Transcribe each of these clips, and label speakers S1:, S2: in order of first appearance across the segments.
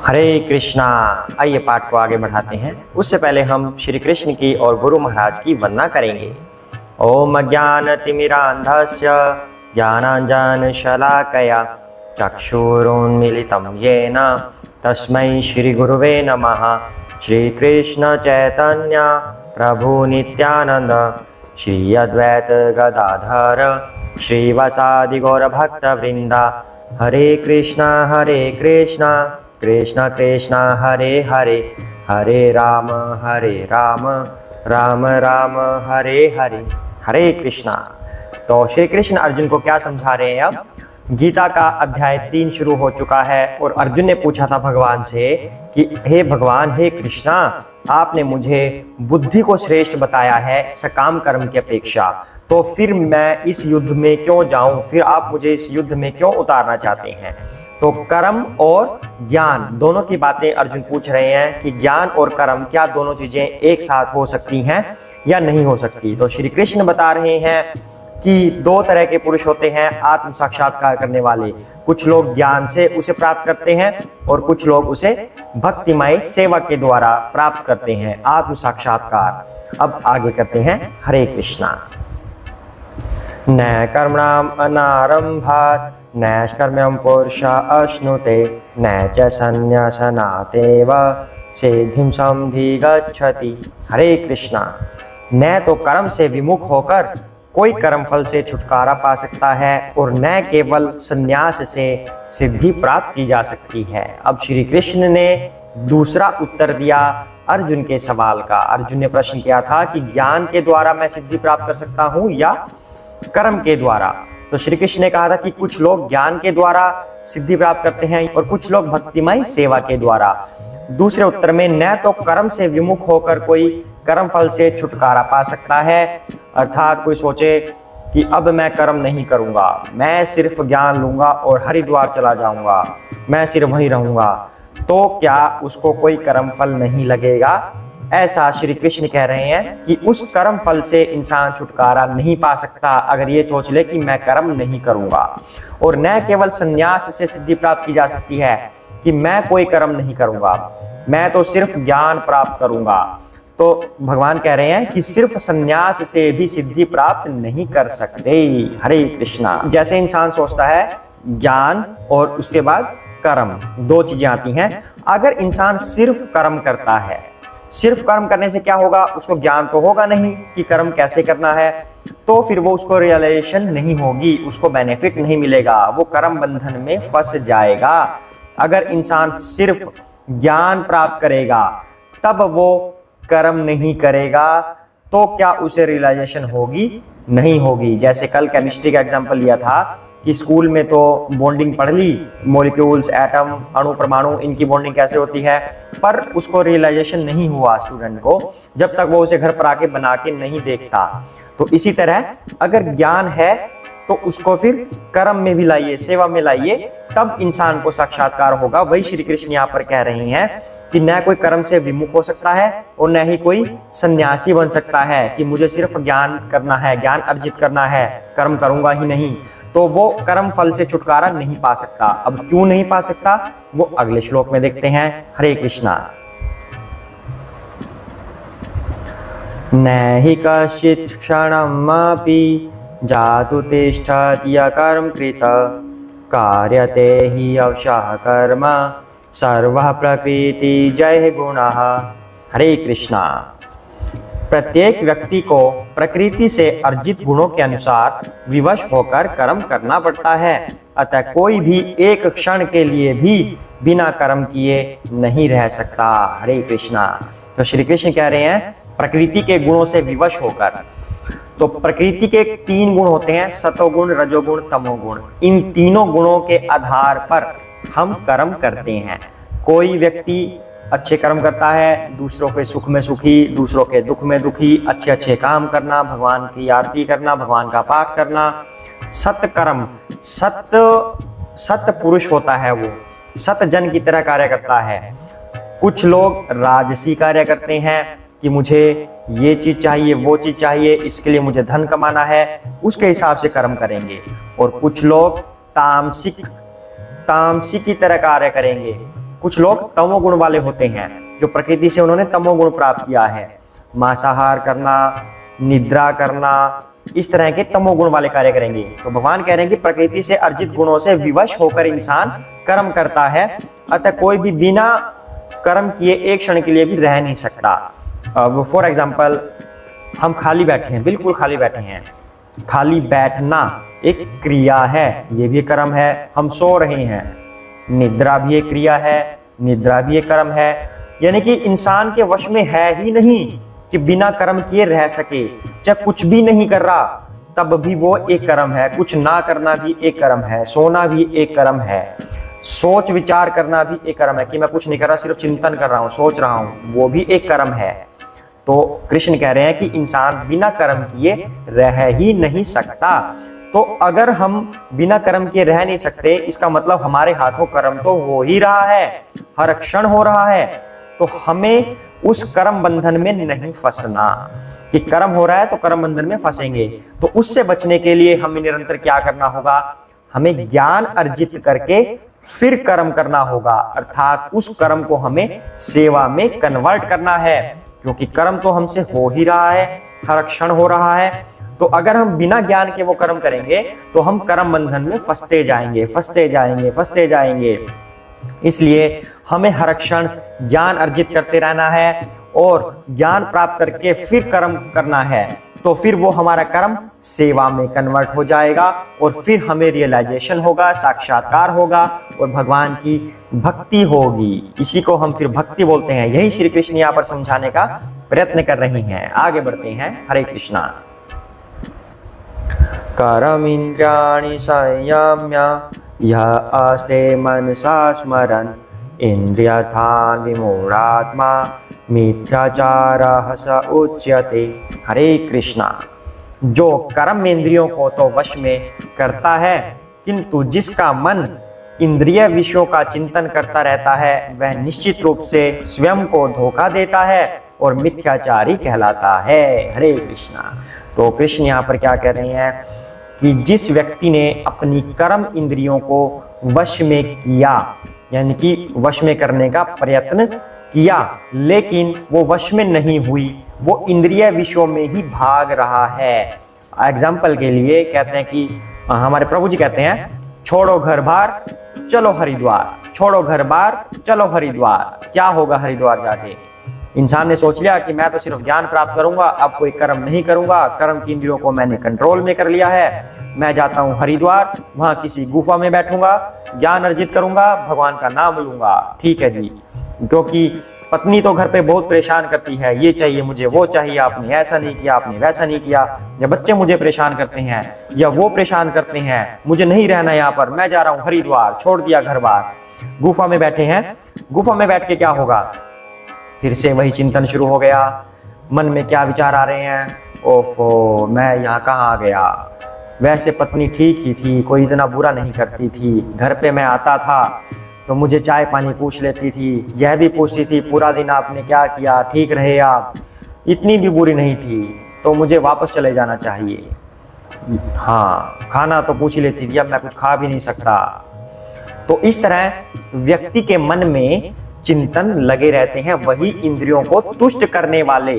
S1: हरे कृष्णा। आइए पाठ को आगे बढ़ाते हैं। उससे पहले हम श्री कृष्ण की और गुरु महाराज की वंदना करेंगे। ओम अज्ञानतिमिरान्धस्य ज्ञानाञ्जनशलाकया चक्षुरुन्मीलितं येन तस्मै श्रीगुरुवे नमः। श्रीकृष्ण चैतन्य प्रभु नित्यानंद श्री अद्वैत गदाधर श्रीवासादि गौरभक्तवृंदा। हरे कृष्णा कृष्ण कृष्ण हरे हरे, हरे राम राम राम हरे हरे। हरे कृष्णा। तो श्री कृष्ण अर्जुन को क्या समझा रहे हैं? अब गीता का अध्याय 3 शुरू हो चुका है और अर्जुन ने पूछा था भगवान से कि हे भगवान, हे कृष्णा, आपने मुझे बुद्धि को श्रेष्ठ बताया है सकाम कर्म की अपेक्षा, तो फिर मैं इस युद्ध में क्यों जाऊं? फिर आप मुझे इस युद्ध में क्यों उतारना चाहते हैं? तो कर्म और ज्ञान दोनों की बातें अर्जुन पूछ रहे हैं कि ज्ञान और कर्म क्या दोनों चीजें एक साथ हो सकती हैं या नहीं हो सकती। तो श्री कृष्ण बता रहे हैं कि 2 तरह के पुरुष होते हैं आत्म साक्षात्कार करने वाले। कुछ लोग ज्ञान से उसे प्राप्त करते हैं और कुछ लोग उसे भक्तिमय सेवा के द्वारा प्राप्त करते हैं आत्म साक्षात्कार। अब आगे करते हैं। हरे कृष्णा। न कर्मणाम अनारंभात् नैष्कर्म्यं पुरुष अश्नुते न च संन्यासनातेव सिद्धिं समधिगच्छति। हरे कृष्णा। न तो कर्म से विमुख होकर कोई कर्म फल से छुटकारा पा सकता है और न केवल संन्यास से सिद्धि प्राप्त की जा सकती है। अब श्री कृष्ण ने दूसरा उत्तर दिया अर्जुन के सवाल का। अर्जुन ने प्रश्न किया था कि ज्ञान के द्वारा मैं सिद्धि प्राप्त कर सकता हूँ या कर्म के द्वारा। तो श्री कृष्ण ने कहा था कि कुछ लोग ज्ञान के द्वारा सिद्धि प्राप्त करते हैं और कुछ लोग भक्तिमय सेवा के द्वारा। दूसरे उत्तर में न तो कर्म से विमुख होकर कोई कर्म फल से छुटकारा पा सकता है, अर्थात कोई सोचे कि अब मैं कर्म नहीं करूंगा, मैं सिर्फ ज्ञान लूंगा और हरिद्वार चला जाऊंगा, मैं सिर्फ वहीं रहूंगा, तो क्या उसको कोई कर्म फल नहीं लगेगा? ऐसा श्री कृष्ण कह रहे हैं कि उस कर्म फल से इंसान छुटकारा नहीं पा सकता अगर ये सोच ले कि मैं कर्म नहीं करूंगा। और न केवल संन्यास से सिद्धि प्राप्त की जा सकती है कि मैं कोई कर्म नहीं करूंगा, मैं तो सिर्फ ज्ञान प्राप्त करूंगा। तो भगवान कह रहे हैं कि सिर्फ संन्यास से भी सिद्धि प्राप्त नहीं कर सकते। हरे कृष्णा। जैसे इंसान सोचता है ज्ञान और उसके बाद कर्म 2 चीजें आती हैं। अगर इंसान सिर्फ कर्म करता है, सिर्फ कर्म करने से क्या होगा? उसको ज्ञान तो होगा नहीं कि कर्म कैसे करना है, तो फिर वो उसको रियलाइजेशन नहीं होगी, उसको बेनिफिट नहीं मिलेगा, वो कर्म बंधन में फंस जाएगा। अगर इंसान सिर्फ ज्ञान प्राप्त करेगा तब वो कर्म नहीं करेगा, तो क्या उसे रियलाइजेशन होगी? नहीं होगी। जैसे कल केमिस्ट्री का एग्जाम्पल लिया था कि स्कूल में तो बॉन्डिंग पढ़ ली, मॉलिक्यूल्स, एटम, अणु, परमाणु, इनकी बॉन्डिंग कैसे होती है, पर उसको रियलाइजेशन नहीं हुआ स्टूडेंट को जब तक वो उसे घर पर आके बना के नहीं देखता। तो इसी तरह अगर ज्ञान है तो उसको फिर कर्म में भी लाइए, सेवा में लाइए, तब इंसान को साक्षात्कार होगा। वही श्री कृष्ण यहाँ पर कह रहे हैं कि न कोई कर्म से विमुख हो सकता है और न ही कोई सन्यासी बन सकता है कि मुझे सिर्फ ज्ञान करना है, ज्ञान अर्जित करना है, कर्म करूंगा ही नहीं, तो वो कर्म फल से छुटकारा नहीं पा सकता। अब क्यों नहीं पा सकता वो अगले श्लोक में देखते हैं। हरे कृष्णा। न हि कश्चित् क्षणमपि जातु तिष्ठति अकर्म कृत कार्यते हि अवशः कर्म सर्वः प्रकृति जय गुणः। हरे कृष्णा। प्रत्येक व्यक्ति को प्रकृति से अर्जित गुणों के अनुसार विवश होकर कर्म करना पड़ता है, अतः कोई भी एक क्षण के लिए भी बिना कर्म किए नहीं रह सकता। हरे कृष्णा। तो श्री कृष्ण कह रहे हैं प्रकृति के गुणों से विवश होकर। तो प्रकृति के 3 गुण होते हैं, सतोगुण, रजोगुण, तमोगुण। इन तीनों गुणों के आधार पर हम कर्म करते हैं। कोई व्यक्ति अच्छे कर्म करता है, दूसरों के सुख में सुखी, दूसरों के दुख में दुखी, अच्छे अच्छे काम करना, भगवान की आरती करना, भगवान का पाठ करना, सत्कर्म, सत्य पुरुष होता है, वो सत्य जन की तरह कार्य करता है। कुछ लोग राजसी कार्य करते हैं कि मुझे ये चीज चाहिए, वो चीज चाहिए, इसके लिए मुझे धन कमाना है, उसके हिसाब से कर्म करेंगे। और कुछ लोग तामसिक की तरह कार्य करेंगे। कुछ लोग तमोगुण वाले होते हैं, जो प्रकृति से उन्होंने तमोगुण प्राप्त किया है, मांसाहार करना, निद्रा करना, इस तरह के तमोगुण वाले कार्य करेंगे। तो भगवान कह रहे हैं कि प्रकृति से अर्जित गुणों से विवश होकर इंसान कर्म करता है, अतः कोई भी बिना कर्म किए एक क्षण के लिए भी रह नहीं सकता। अब फॉर एग्जाम्पल हम खाली बैठे हैं, बिल्कुल खाली बैठे हैं, खाली बैठना एक क्रिया है, ये भी कर्म है। हम सो रहे हैं, निद्रा भी एक क्रिया है, निद्रा भी एक कर्म है। यानी कि इंसान के वश में है ही नहीं कि बिना कर्म किए रह सके। जब कुछ भी नहीं कर रहा तब भी वो एक कर्म है, कुछ ना करना भी एक कर्म है, सोना भी एक कर्म है, सोच विचार करना भी एक कर्म है कि मैं कुछ नहीं कर रहा, सिर्फ चिंतन कर रहा हूँ, सोच रहा हूँ, वो भी एक कर्म है। तो कृष्ण कह रहे हैं कि इंसान बिना कर्म किए रह ही नहीं सकता। तो अगर हम बिना कर्म किए रह नहीं सकते, इसका मतलब हमारे हाथों कर्म तो हो ही रहा है, हर क्षण हो रहा है। तो हमें उस कर्म बंधन में नहीं फंसना कि कर्म हो रहा है तो कर्म बंधन में फंसेंगे। तो उससे बचने के लिए हमें निरंतर क्या करना होगा, हमें ज्ञान अर्जित करके फिर कर्म करना होगा, अर्थात उस कर्म को हमें सेवा में कन्वर्ट करना है, क्योंकि कर्म तो हमसे हो ही रहा है, हर क्षण हो रहा है। तो अगर हम बिना ज्ञान के वो कर्म करेंगे तो हम कर्म बंधन में फंसते जाएंगे, फंसते जाएंगे, फंसते जाएंगे। इसलिए हमें हर क्षण ज्ञान अर्जित करते रहना है और ज्ञान प्राप्त करके फिर कर्म करना है। तो फिर वो हमारा कर्म सेवा में कन्वर्ट हो जाएगा और फिर हमें रियलाइजेशन होगा, साक्षात्कार होगा और भगवान की भक्ति होगी। इसी को हम फिर भक्ति बोलते हैं। यही श्री कृष्ण यहाँ पर समझाने का प्रयत्न कर रही हैं। आगे बढ़ते हैं। हरे कृष्णा। कर्मेन्द्रियाणि संयम्य यः आस्ते मनसा स्मरन् इन्द्रियार्थान् विमूढात्मा मिथ्याचारः स उच्यते। हरे कृष्णा। जो कर्म इंद्रियों को तो वश में करता है, किंतु जिसका मन इंद्रिय विषयों का चिंतन करता रहता है वह निश्चित रूप से स्वयं को धोखा देता है और मिथ्याचारी कहलाता है। हरे कृष्णा। तो कृष्ण यहाँ पर क्या कह रहे हैं कि जिस व्यक्ति ने अपनी कर्म इंद्रियों को वश में किया, यानी कि वश में करने का प्रयत्न किया, लेकिन वो वश में नहीं हुई, वो इंद्रिय विषयों में ही भाग रहा है। एग्जाम्पल के लिए कहते हैं कि हमारे प्रभु जी कहते हैं, छोड़ो घर बार चलो हरिद्वार, छोड़ो घर बार चलो हरिद्वार। क्या होगा हरिद्वार जाके? इंसान ने सोच लिया कि मैं तो सिर्फ ज्ञान प्राप्त करूंगा, अब कोई कर्म नहीं करूंगा, कर्म की इंद्रियों को मैंने कंट्रोल में कर लिया है, मैं जाता हूं हरिद्वार, वहां किसी गुफा में बैठूंगा, ज्ञान अर्जित करूंगा, भगवान का नाम लूंगा। ठीक है जी, क्योंकि पत्नी तो घर पे बहुत परेशान करती है, ये चाहिए मुझे, वो चाहिए, आपने ऐसा नहीं किया, आपने वैसा नहीं किया, या बच्चे मुझे परेशान करते हैं या वो परेशान करते हैं, मुझे नहीं रहना यहाँ पर, मैं जा रहा हूँ हरिद्वार, छोड़ दिया घर बार। गुफा में बैठे हैं, गुफा में बैठ के क्या होगा? फिर से वही चिंतन शुरू हो गया, मन में क्या विचार आ रहे हैं, ओफो मैं यहाँ कहाँ आ गया, वैसे पत्नी ठीक ही थी, कोई इतना बुरा नहीं करती थी, घर पे मैं आता था तो मुझे चाय पानी पूछ लेती थी, यह भी पूछती थी पूरा दिन आपने क्या किया, ठीक रहे आप, इतनी भी बुरी नहीं थी, तो मुझे वापस चले जाना चाहिए। हाँ, खाना तो पूछ ही लेती थी, अब मैं कुछ खा भी नहीं सकता। तो इस तरह व्यक्ति के मन में चिंतन लगे रहते हैं, वही इंद्रियों को तुष्ट करने वाले।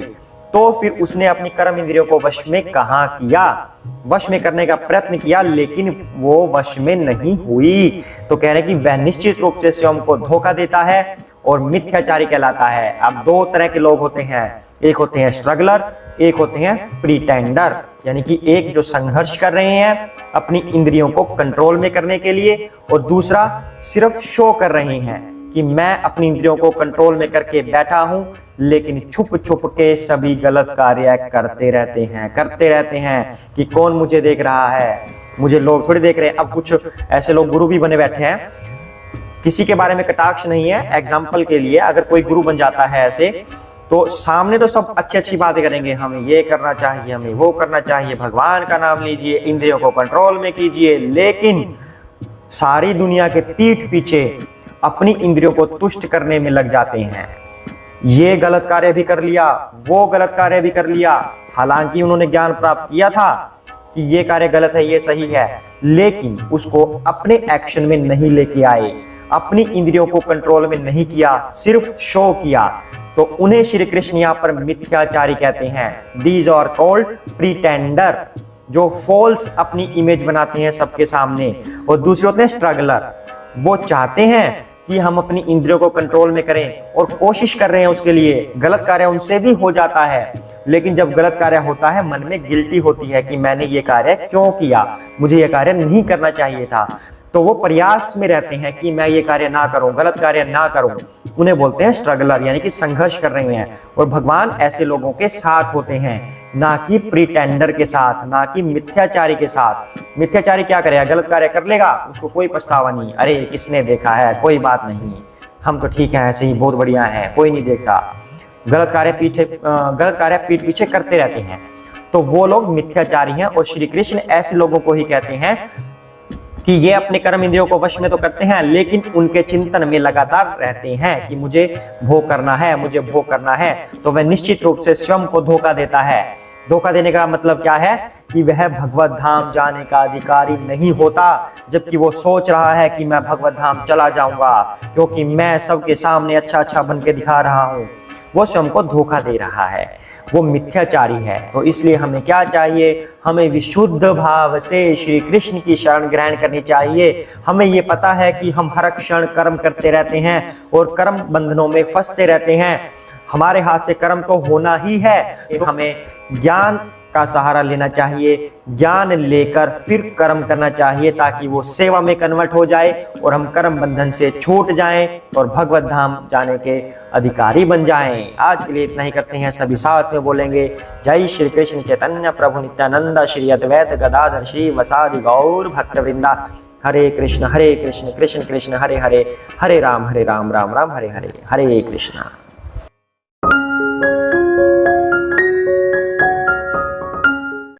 S1: तो फिर उसने अपनी कर्म इंद्रियों को वश में कहाँ किया? वश में करने का प्रयत्न किया, लेकिन वो वश में नहीं हुई। तो कह रहे हैं कि वह निश्चित रूप से स्वयं को धोखा देता है और मिथ्याचारी कहलाता है। अब दो तरह के लोग होते हैं, एक होते हैं स्ट्रगलर, एक होते हैं प्रीटेंडर, यानी कि एक जो संघर्ष कर रहे हैं अपनी इंद्रियों को कंट्रोल में करने के लिए, और दूसरा सिर्फ शो कर रहे हैं कि मैं अपनी इंद्रियों को कंट्रोल में करके बैठा हूं, लेकिन छुप छुप के सभी गलत कार्य करते रहते हैं कि कौन मुझे देख रहा है, मुझे लोग थोड़ी देख रहे हैं। अब कुछ ऐसे लोग गुरु भी बने बैठे हैं, किसी के बारे में कटाक्ष नहीं है, एग्जाम्पल के लिए अगर कोई गुरु बन जाता है ऐसे, तो सामने तो सब अच्छी अच्छी बातें करेंगे, हमें ये करना चाहिए, हमें वो करना चाहिए, भगवान का नाम लीजिए, इंद्रियों को कंट्रोल में कीजिए, लेकिन सारी दुनिया के पीठ पीछे अपनी इंद्रियों को तुष्ट करने में लग जाते हैं। ये गलत कार्य भी कर लिया, वो गलत कार्य भी कर लिया, हालांकि उन्होंने ज्ञान प्राप्त किया था कि ये कार्य गलत है, ये सही है, लेकिन उसको अपने एक्शन में नहीं लेके आए, अपनी इंद्रियों को कंट्रोल में नहीं किया, सिर्फ शो किया, तो उन्हें श्री कृष्ण यहाँ पर मिथ्याचारी कहते हैं। दीज आर कॉल्ड प्रीटेंडर, जो फॉल्स अपनी इमेज बनाते हैं सबके सामने। और दूसरे होते हैं स्ट्रगलर, वो चाहते हैं कि हम अपनी इंद्रियों को कंट्रोल में करें और कोशिश कर रहे हैं उसके लिए। गलत कार्य उनसे भी हो जाता है, लेकिन जब गलत कार्य होता है मन में गिल्टी होती है कि मैंने ये कार्य क्यों किया, मुझे ये कार्य नहीं करना चाहिए था। तो वो प्रयास में रहते हैं कि मैं ये कार्य ना करूं, गलत कार्य ना करूं। उन्हें बोलते हैं स्ट्रगलर, यानी कि संघर्ष कर रहे हैं। और भगवान ऐसे लोगों के साथ होते हैं, ना कि प्रीटेंडर के साथ, ना कि मिथ्याचारी के साथ। मिथ्याचारी क्या करेगा, गलत कार्य कर लेगा, उसको कोई पछतावा नहीं, अरे किसने देखा है, कोई बात नहीं, हम तो ठीक है, ऐसे ही बहुत बढ़िया हैं, कोई नहीं देखता। गलत कार्य पीठ पीछे करते रहते हैं, तो वो लोग मिथ्याचारी हैं। और श्री कृष्ण ऐसे लोगों को ही कहते हैं कि ये अपने कर्म इंद्रियों को वश में तो करते हैं, लेकिन उनके चिंतन में लगातार रहते हैं कि मुझे भोग करना है, मुझे भोग करना है। तो वह निश्चित रूप से स्वयं को धोखा देता है। धोखा देने का मतलब क्या है कि वह भगवत धाम जाने का अधिकारी नहीं होता, जबकि वो सोच रहा है कि मैं भगवत धाम चला जाऊंगा क्योंकि मैं सबके सामने अच्छा अच्छा बन के दिखा रहा हूँ। वो स्वयं को धोखा दे रहा है, वो मिथ्याचारी है। तो इसलिए हमें क्या चाहिए, हमें विशुद्ध भाव से श्री कृष्ण की शरण ग्रहण करनी चाहिए। हमें ये पता है कि हम हर क्षण कर्म करते रहते हैं और कर्म बंधनों में फंसते रहते हैं। हमारे हाथ से कर्म तो होना ही है, तो हमें ज्ञान का सहारा लेना चाहिए, ज्ञान लेकर फिर कर्म करना चाहिए, ताकि वो सेवा में कन्वर्ट हो जाए और हम कर्म बंधन से छूट जाएं और भगवत धाम जाने के अधिकारी बन जाएं। आज के लिए इतना ही करते हैं, सभी साथ में बोलेंगे जय श्री कृष्ण चैतन्य प्रभु नित्यानंद श्री अद्वैत गदाधर श्री वसादि गौर भक्त वृंदा। हरे कृष्ण कृष्ण कृष्ण हरे हरे, हरे राम राम राम हरे हरे, हरे कृष्ण।